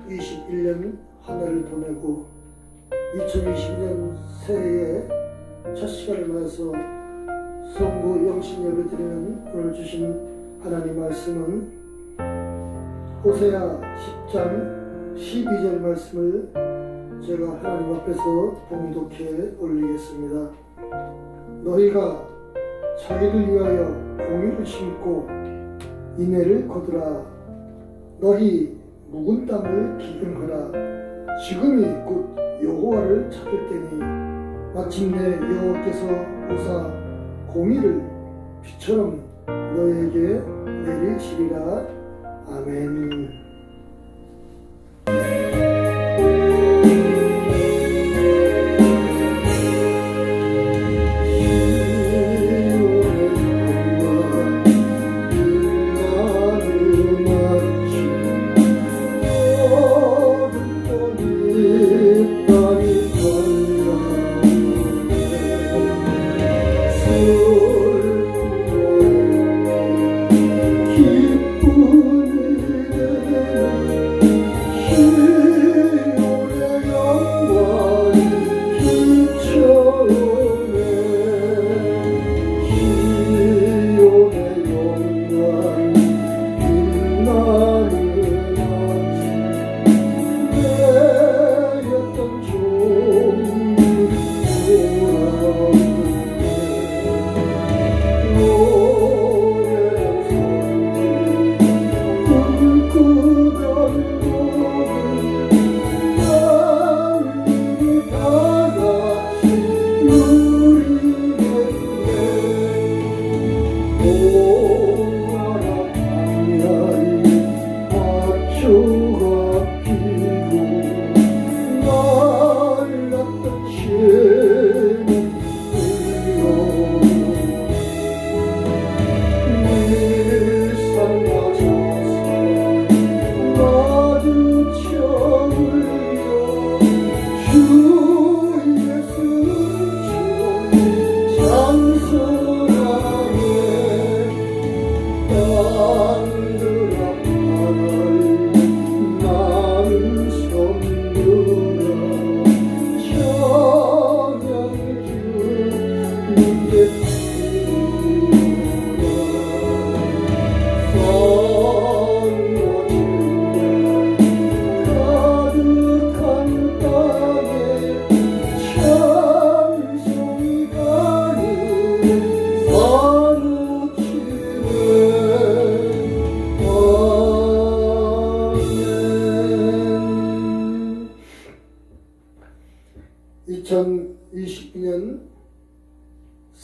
2021년 한 해를 보내고 2022년 새해에 첫 시간을 맞아서 성부 영신 예배 드리는 오늘 주신 하나님 말씀은 호세아 10장 12절 말씀을 제가 하나님 앞에서 봉독해 올리겠습니다. 너희가 자기를 위하여 공의를 심고 인애를 거두라. 너희 묵은 땅을 기근하라. 지금이 곧 여호와를 찾을 때니 마침내 여호와께서 오사 공의를 비처럼 너희에게 내리시리라. 아멘.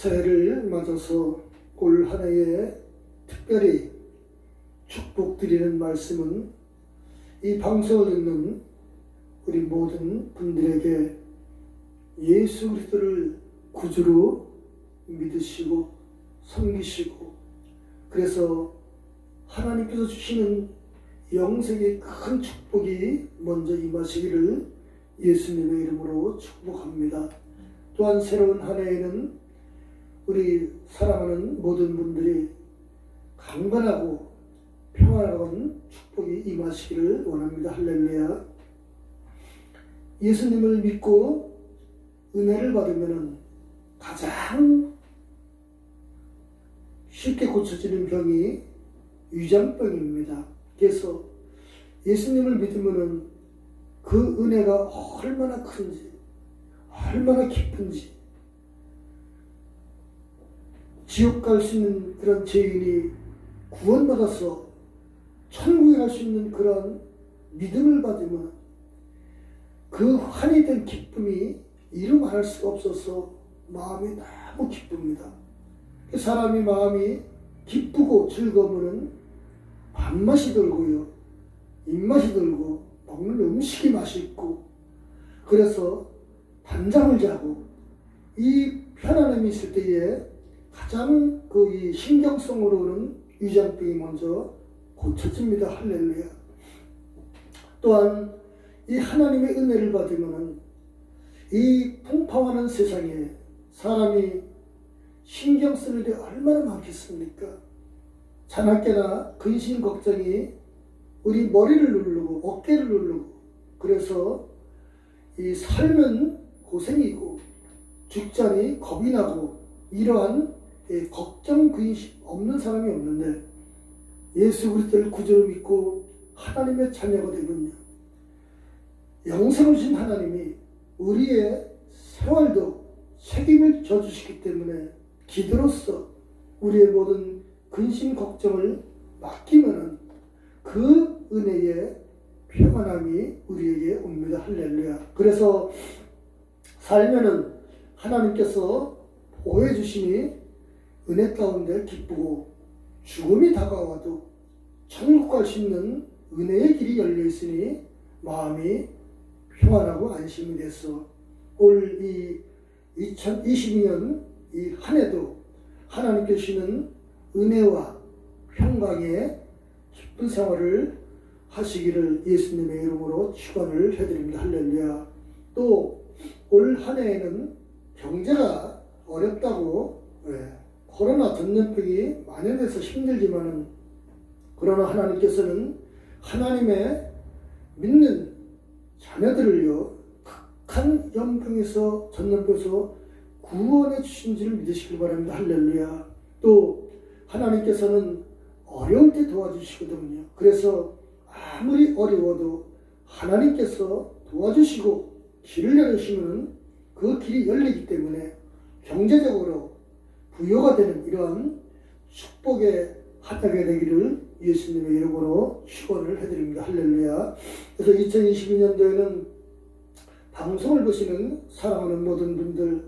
새해를 맞아서 올 한 해에 특별히 축복드리는 말씀은 이 방송을 듣는 우리 모든 분들에게 예수 그리스도를 구주로 믿으시고 섬기시고 그래서 하나님께서 주시는 영생의 큰 축복이 먼저 임하시기를 예수님의 이름으로 축복합니다. 또한 새로운 한 해에는 우리 사랑하는 모든 분들이 강건하고 평안한 축복이 임하시기를 원합니다. 할렐루야. 예수님을 믿고 은혜를 받으면 가장 쉽게 고쳐지는 병이 위장병입니다. 그래서 예수님을 믿으면 그 은혜가 얼마나 큰지 얼마나 깊은지 지옥 갈 수 있는 그런 죄인이 구원받아서 천국에 갈 수 있는 그런 믿음을 받으면 그 환히 된 기쁨이 이루 말할 수가 없어서 마음이 너무 기쁩니다. 사람이 마음이 기쁘고 즐거우면 밥맛이 들고요, 입맛이 들고 먹는 음식이 맛있고 그래서 단잠을 자고 이 편안함이 있을 때에 가장 이 신경성으로는 위장병이 먼저 고쳐집니다. 할렐루야. 또한 이 하나님의 은혜를 받으면 이 풍파하는 세상에 사람이 신경 쓸 일이 얼마나 많겠습니까? 자나깨나 근심 걱정이 우리 머리를 누르고 어깨를 누르고 그래서 이 살면 고생이고 죽자니 겁이 나고 이러한 걱정 근심 없는 사람이 없는데, 예수 그리스도를 구주로 믿고 하나님의 자녀가 되면요, 영생을 주신 하나님이 우리의 생활도 책임을 져주시기 때문에 기도로서 우리의 모든 근심 걱정을 맡기면은 그 은혜의 평안함이 우리에게 옵니다. 할렐루야. 그래서 살면은 하나님께서 보호해 주시니 은혜 가운데 기쁘고, 죽음이 다가와도 천국 갈 수 있는 은혜의 길이 열려 있으니 마음이 평안하고 안심이 됐어. 올 이 2022년 이 한 해도 하나님께 주시는 은혜와 평강의 기쁜 생활을 하시기를 예수님의 이름으로 축원을 해드립니다. 할렐루야. 또 올 한 해에는 경제가 어렵다고, 코로나 전염병이 만연해서 힘들지만은, 그러나 하나님께서는 하나님의 믿는 자녀들을요, 극한 전염병에서 구원해 주신 줄을 믿으시길 바랍니다. 할렐루야. 또 하나님께서는 어려울 때 도와주시거든요. 그래서 아무리 어려워도 하나님께서 도와주시고 길을 열어주시면 그 길이 열리기 때문에 경제적으로 부여가 되는 이러한 축복의 한 해가 되기를 예수님의 이름으로 축원을 해드립니다. 할렐루야. 그래서 2022년도에는 방송을 보시는 사랑하는 모든 분들,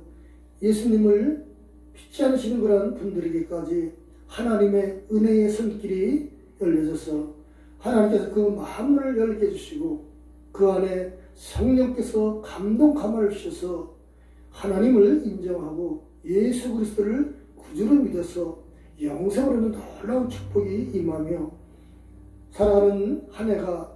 예수님을 믿지 않으시는 그런 분들에게까지 하나님의 은혜의 손길이 열려져서 하나님께서 그 마음을 열게 해주시고, 그 안에 성령께서 감동 감화를 주셔서 하나님을 인정하고 예수 그리스도를 구주로 믿어서 영생으로는 놀라운 축복이 임하며 살아가는 한 해가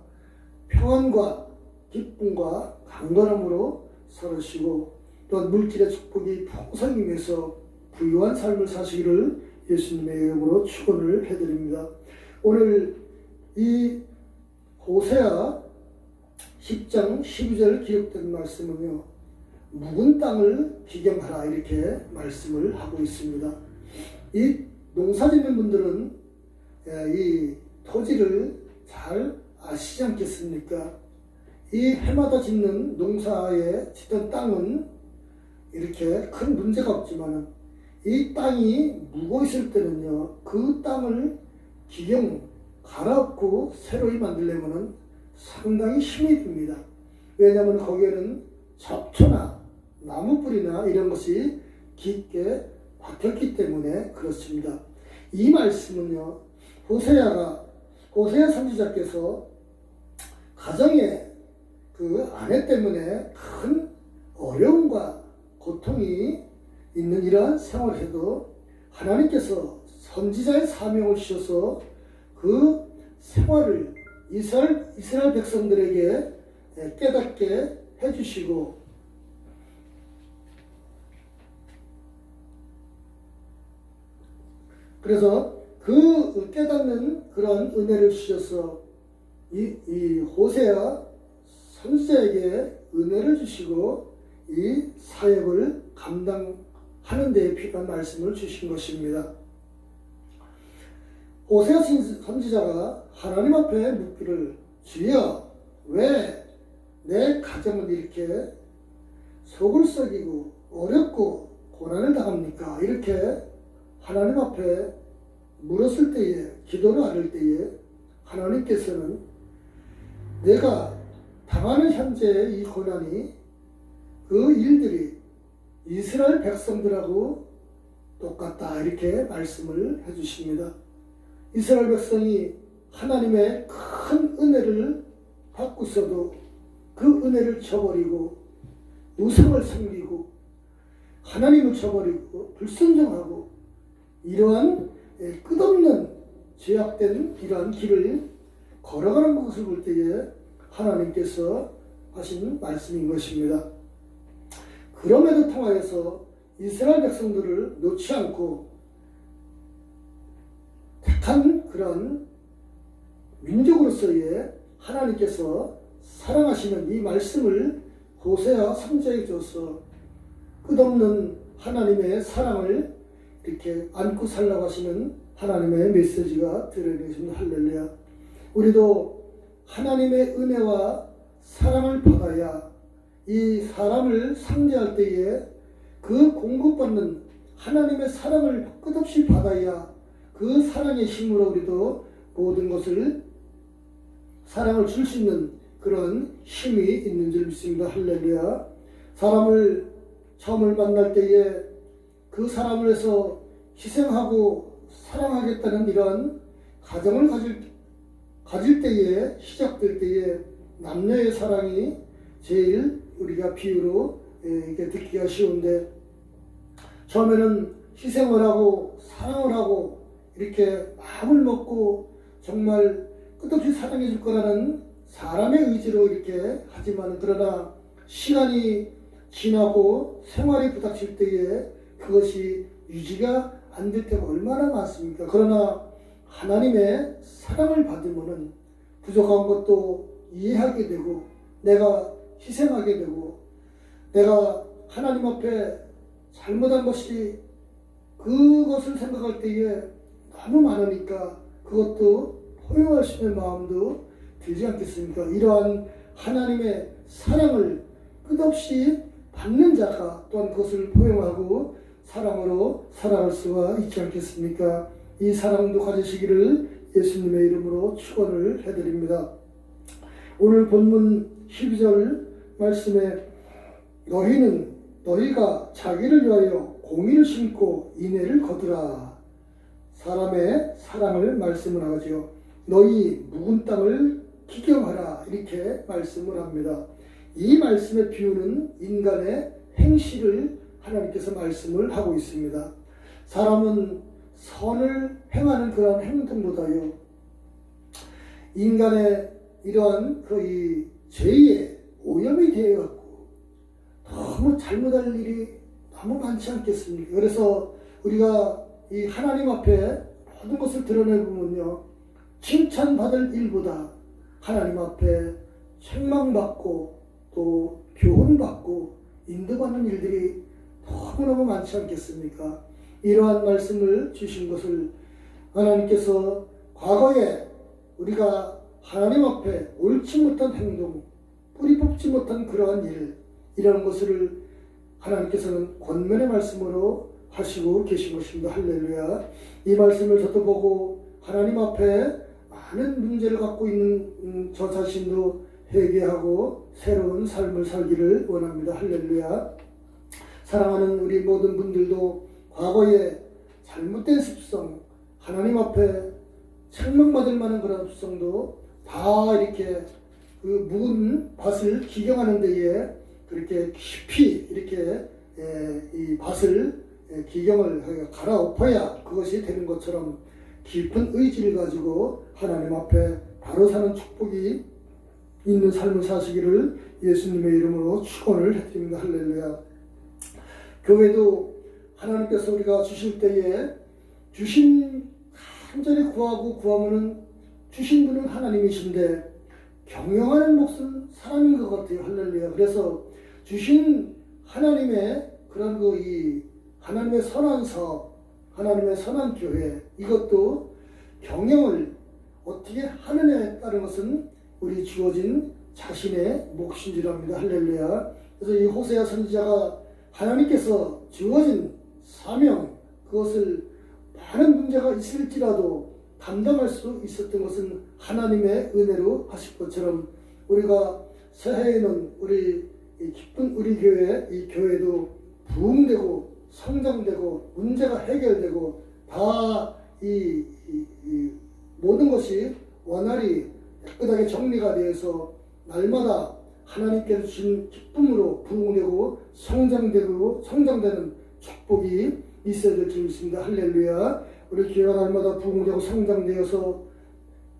평안과 기쁨과 강건함으로 살으시고, 또 물질의 축복이 풍성히 임해서 부유한 삶을 사시기를 예수님의 이름으로 축원을 해드립니다. 오늘 이 호세아 10장 12절 기록된 말씀은요, 묵은 땅을 기경하라 이렇게 말씀을 하고 있습니다. 이 농사 짓는 분들은 이 토지를 잘 아시지 않겠습니까? 이 해마다 짓는 농사에 짓던 땅은 이렇게 큰 문제가 없지만, 이 땅이 묵어 있을 때는요, 그 땅을 기경 갈아엎고 새로이 만들려면 상당히 힘이 듭니다. 왜냐하면 거기에는 잡초나 나무뿌리나 이런 것이 깊게 박혔기 때문에 그렇습니다. 이 말씀은요, 호세아 선지자께서 가정의 그 아내 때문에 큰 어려움과 고통이 있는 이러한 생활에도 하나님께서 선지자의 사명을 주셔서 그 생활을 이스라엘 백성들에게 깨닫게 해주시고, 그래서 그 깨닫는 그런 은혜를 주셔서 이 호세아 선지자에게 은혜를 주시고 이 사역을 감당하는 데에 필요한 말씀을 주신 것입니다. 호세아 선지자가 하나님 앞에 묻기를, 주여 왜 내 가정은 이렇게 속을 썩이고 어렵고 고난을 당합니까? 이렇게 하나님 앞에 물었을 때에, 기도를 아뢰을 때에 하나님께서는 내가 당하는 현재의 이 고난이, 그 일들이 이스라엘 백성들하고 똑같다 이렇게 말씀을 해주십니다. 이스라엘 백성이 하나님의 큰 은혜를 받고 있어도 그 은혜를 저버리고 우상을 섬기고 하나님을 저버리고 불순종하고 이러한 끝없는 죄악된 이러한 길을 걸어가는 것을 볼 때에 하나님께서 하신 말씀인 것입니다. 그럼에도 통하여서 이스라엘 백성들을 놓지 않고 택한 그런 민족으로서의 하나님께서 사랑하시는 이 말씀을 호세아 선지자에게 줘서 끝없는 하나님의 사랑을 이렇게 안고 살라고 하시는 하나님의 메시지가 들어있습니다. 할렐루야. 우리도 하나님의 은혜와 사랑을 받아야 이 사람을 상대할 때에 그 공급받는 하나님의 사랑을 끝없이 받아야 그 사랑의 힘으로 우리도 모든 것을 사랑을 줄 수 있는 그런 힘이 있는 줄 믿습니다. 할렐루야. 사람을 처음을 만날 때에 그 사람을 위해서 희생하고 사랑하겠다는 이런 가정을 가질 때에, 시작될 때에 남녀의 사랑이 제일 우리가 비유로 이렇게 듣기가 쉬운데, 처음에는 희생을 하고 사랑을 하고 이렇게 마음을 먹고 정말 끝없이 사랑해 줄 거라는 사람의 의지로 이렇게 하지만, 그러나 시간이 지나고 생활이 부닥칠 때에 그것이 유지가 안 될 때가 얼마나 많습니까? 그러나 하나님의 사랑을 받으면은 부족한 것도 이해하게 되고, 내가 희생하게 되고, 내가 하나님 앞에 잘못한 것이 그것을 생각할 때에 너무 많으니까 그것도 포용할 수 있는 마음도 들지 않겠습니까? 이러한 하나님의 사랑을 끝없이 받는 자가 또한 그것을 포용하고 사랑으로 살아갈 수가 있지 않겠습니까? 이 사랑도 가지시기를 예수님의 이름으로 축원을 해드립니다. 오늘 본문 12절 말씀에 너희가 자기를 위하여 공의를 심고 인애를 거두라. 사람의 사랑을 말씀을 하죠. 너희 묵은 땅을 기경하라, 이렇게 말씀을 합니다. 이 말씀의 비유는 인간의 행실을 하나님께서 말씀을 하고 있습니다. 사람은 선을 행하는 그러한 행동보다요, 인간의 이러한 이 죄에 오염이 되어갖고 너무 잘못할 일이 너무 많지 않겠습니까? 그래서 우리가 이 하나님 앞에 모든 것을 드러내보면요, 칭찬받을 일보다 하나님 앞에 책망받고 또 교훈받고 인도받는 일들이 너무너무 많지 않겠습니까? 이러한 말씀을 주신 것을 하나님께서 과거에 우리가 하나님 앞에 옳지 못한 행동, 뿌리 뽑지 못한 그러한 일, 이런 것을 하나님께서는 권면의 말씀으로 하시고 계신 것입니다. 할렐루야. 이 말씀을 저도 보고 하나님 앞에 많은 문제를 갖고 있는 저 자신도 회개하고 새로운 삶을 살기를 원합니다. 할렐루야. 사랑하는 우리 모든 분들도 과거에 잘못된 습성, 하나님 앞에 책망받을 만한 그런 습성도 다 이렇게 그 묵은 밭을 기경하는 데에 그렇게 깊이 이렇게 이 밭을 기경을 갈아엎어야 그것이 되는 것처럼 깊은 의지를 가지고 하나님 앞에 바로 사는 축복이 있는 삶을 사시기를 예수님의 이름으로 축원을 해드립니다. 할렐루야. 교회도 하나님께서 우리가 주실 때에 간절히 구하면은 주신 분은 하나님이신데 경영하는 몫은 사람인 것 같아요. 할렐루야. 그래서 주신 하나님의 그런 하나님의 선한 사업, 하나님의 선한 교회, 이것도 경영을 어떻게 하느냐에 따른 것은 우리 주어진 자신의 몫인 줄 압니다. 할렐루야. 그래서 이 호세아 선지자가 하나님께서 주어진 사명, 그것을 많은 문제가 있을지라도 감당할 수 있었던 것은 하나님의 은혜로 하실 것처럼, 우리가 새해에는 우리 기쁜 우리 교회, 이 교회도 부흥되고 성장되고 문제가 해결되고 다 이 모든 것이 원활히 깨끗하게 정리가 되어서 날마다 하나님께서 주신 기쁨으로 부흥되고 성장되는 축복이 있어야 될 줄 믿습니다. 할렐루야. 우리 교회가 날마다 부흥되고 성장되어서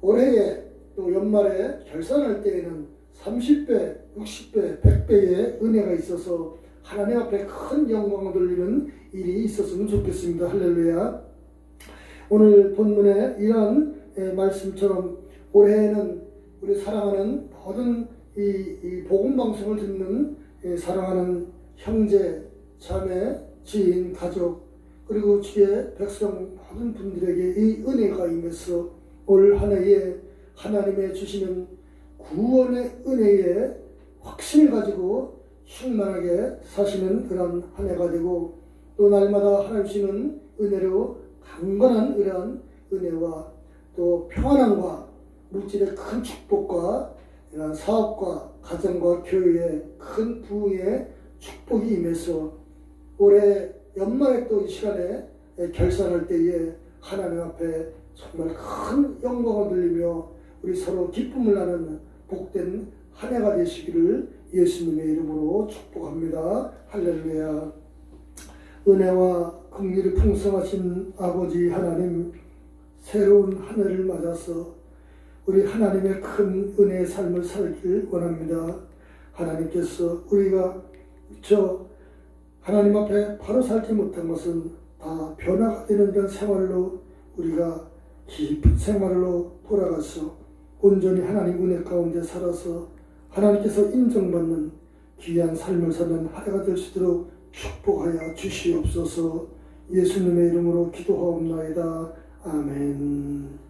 올해에 또 연말에 결산할 때에는 30배, 60배, 100배의 은혜가 있어서 하나님 앞에 큰 영광을 돌리는 일이 있었으면 좋겠습니다. 할렐루야. 오늘 본문에 이러한 말씀처럼 올해에는 우리 사랑하는 모든 이 복음 방송을 듣는 사랑하는 형제, 자매, 지인, 가족, 그리고 주의 백성 모든 분들에게 이 은혜가 임해서 올 한 해에 하나님의 주시는 구원의 은혜에 확신을 가지고 충만하게 사시는 그런 한 해가 되고, 또 날마다 하나님 주시는 은혜로 강건한 이러한 은혜와 또 평안함과 물질의 큰 축복과 이런 사업과 가정과 교회의 큰 부흥의 축복이 임해서 올해 연말에 또 이 시간에 결산할 때에 하나님 앞에 정말 큰 영광을 돌리며 우리 서로 기쁨을 나누는 복된 한 해가 되시기를 예수님의 이름으로 축복합니다. 할렐루야. 은혜와 긍휼이 풍성하신 아버지 하나님, 새로운 한 해를 맞아서 우리 하나님의 큰 은혜의 삶을 살길 원합니다. 하나님께서 우리가 하나님 앞에 바로 살지 못한 것은 다 변화가 되는 그런 생활로 우리가 깊은 생활로 돌아가서 온전히 하나님 은혜 가운데 살아서 하나님께서 인정받는 귀한 삶을 사는 한 해가 될 수 있도록 축복하여 주시옵소서. 예수님의 이름으로 기도하옵나이다. 아멘.